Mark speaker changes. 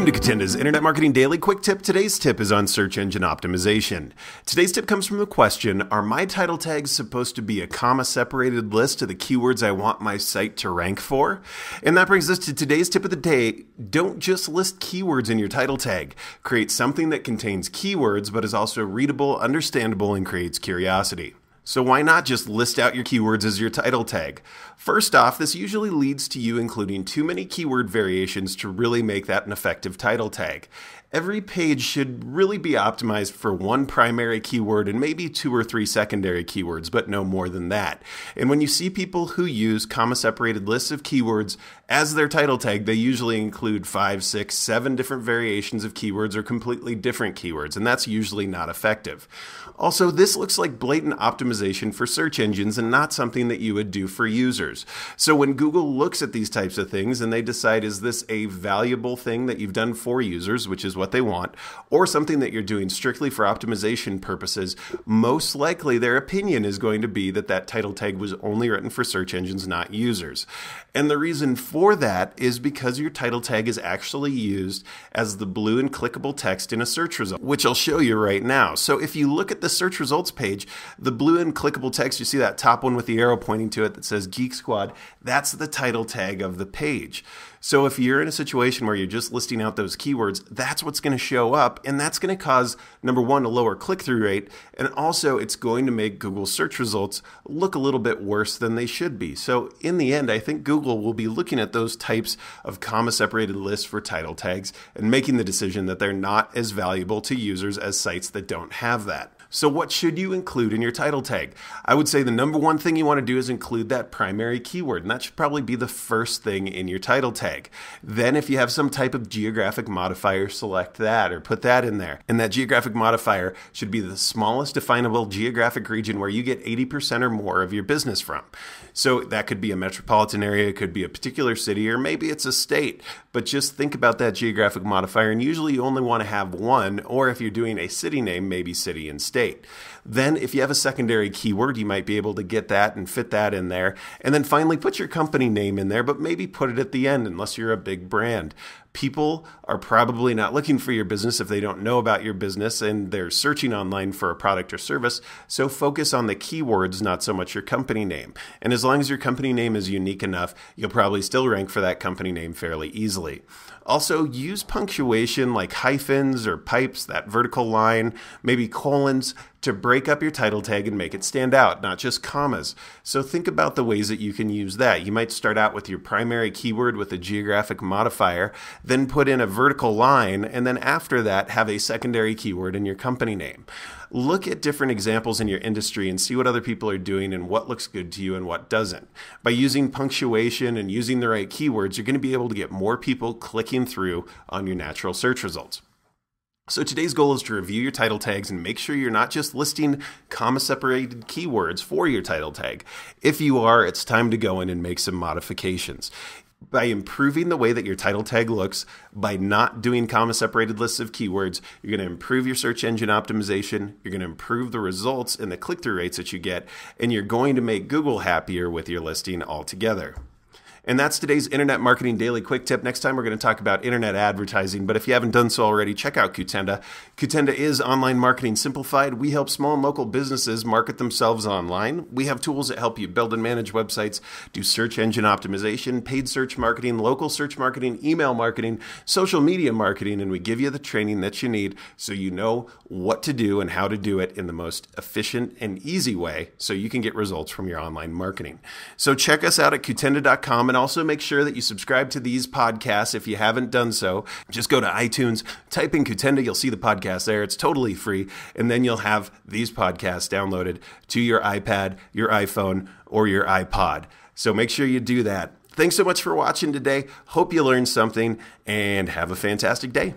Speaker 1: Welcome to Catenda's Internet Marketing Daily Quick Tip. Today's tip is on search engine optimization. Today's tip comes from the question, are my title tags supposed to be a comma-separated list of the keywords I want my site to rank for? And that brings us to today's tip of the day. Don't just list keywords in your title tag. Create something that contains keywords but is also readable, understandable, and creates curiosity. So why not just list out your keywords as your title tag? First off, this usually leads to you including too many keyword variations to really make that an effective title tag. Every page should really be optimized for one primary keyword and maybe 2 or 3 secondary keywords, but no more than that. And when you see people who use comma-separated lists of keywords as their title tag, they usually include 5, 6, 7 different variations of keywords or completely different keywords, and that's usually not effective. Also, this looks like blatant optimization for search engines and not something that you would do for users. So when Google looks at these types of things and they decide, is this a valuable thing that you've done for users, which is what they want, or something that you're doing strictly for optimization purposes, most likely their opinion is going to be that that title tag was only written for search engines, not users. And the reason for that is because your title tag is actually used as the blue and clickable text in a search result, which I'll show you right now. So if you look at the search results page, the blue and clickable text, you see that top one with the arrow pointing to it that says Geek Squad, that's the title tag of the page. So if you're in a situation where you're just listing out those keywords, that's what's going to show up, and that's going to cause, number one, a lower click-through rate, and also it's going to make Google search results look a little bit worse than they should be. So in the end, I think Google will be looking at those types of comma-separated lists for title tags and making the decision that they're not as valuable to users as sites that don't have that. So what should you include in your title tag? I would say the number one thing you want to do is include that primary keyword, and that should probably be the first thing in your title tag. Then if you have some type of geographic modifier, select that or put that in there. And that geographic modifier should be the smallest definable geographic region where you get 80% or more of your business from. So that could be a metropolitan area, it could be a particular city, or maybe it's a state. But just think about that geographic modifier, and usually you only want to have one, or if you're doing a city name, maybe city and state. Then if you have a secondary keyword, you might be able to get that and fit that in there. And then finally put your company name in there, but maybe put it at the end unless you're a big brand. People are probably not looking for your business if they don't know about your business and they're searching online for a product or service. So focus on the keywords, not so much your company name. And as long as your company name is unique enough, you'll probably still rank for that company name fairly easily. Also, use punctuation like hyphens or pipes, that vertical line, maybe colons, to break up your title tag and make it stand out, not just commas. So think about the ways that you can use that. You might start out with your primary keyword with a geographic modifier, then put in a vertical line, and then after that have a secondary keyword in your company name. Look at different examples in your industry and see what other people are doing and what looks good to you and what doesn't. By using punctuation and using the right keywords, you're going to be able to get more people clicking through on your natural search results. So today's goal is to review your title tags and make sure you're not just listing comma-separated keywords for your title tag. If you are, it's time to go in and make some modifications. By improving the way that your title tag looks, by not doing comma-separated lists of keywords, you're going to improve your search engine optimization, you're going to improve the results and the click-through rates that you get, and you're going to make Google happier with your listing altogether. And that's today's Internet Marketing Daily Quick Tip. Next time, we're going to talk about internet advertising. But if you haven't done so already, check out Catenda. Catenda is online marketing simplified. We help small and local businesses market themselves online. We have tools that help you build and manage websites, do search engine optimization, paid search marketing, local search marketing, email marketing, social media marketing, and we give you the training that you need so you know what to do and how to do it in the most efficient and easy way so you can get results from your online marketing. So check us out at Catenda.com. And also make sure that you subscribe to these podcasts if you haven't done so. Just go to iTunes, type in Catenda, you'll see the podcast there. It's totally free. And then you'll have these podcasts downloaded to your iPad, your iPhone, or your iPod. So make sure you do that. Thanks so much for watching today. Hope you learned something and have a fantastic day.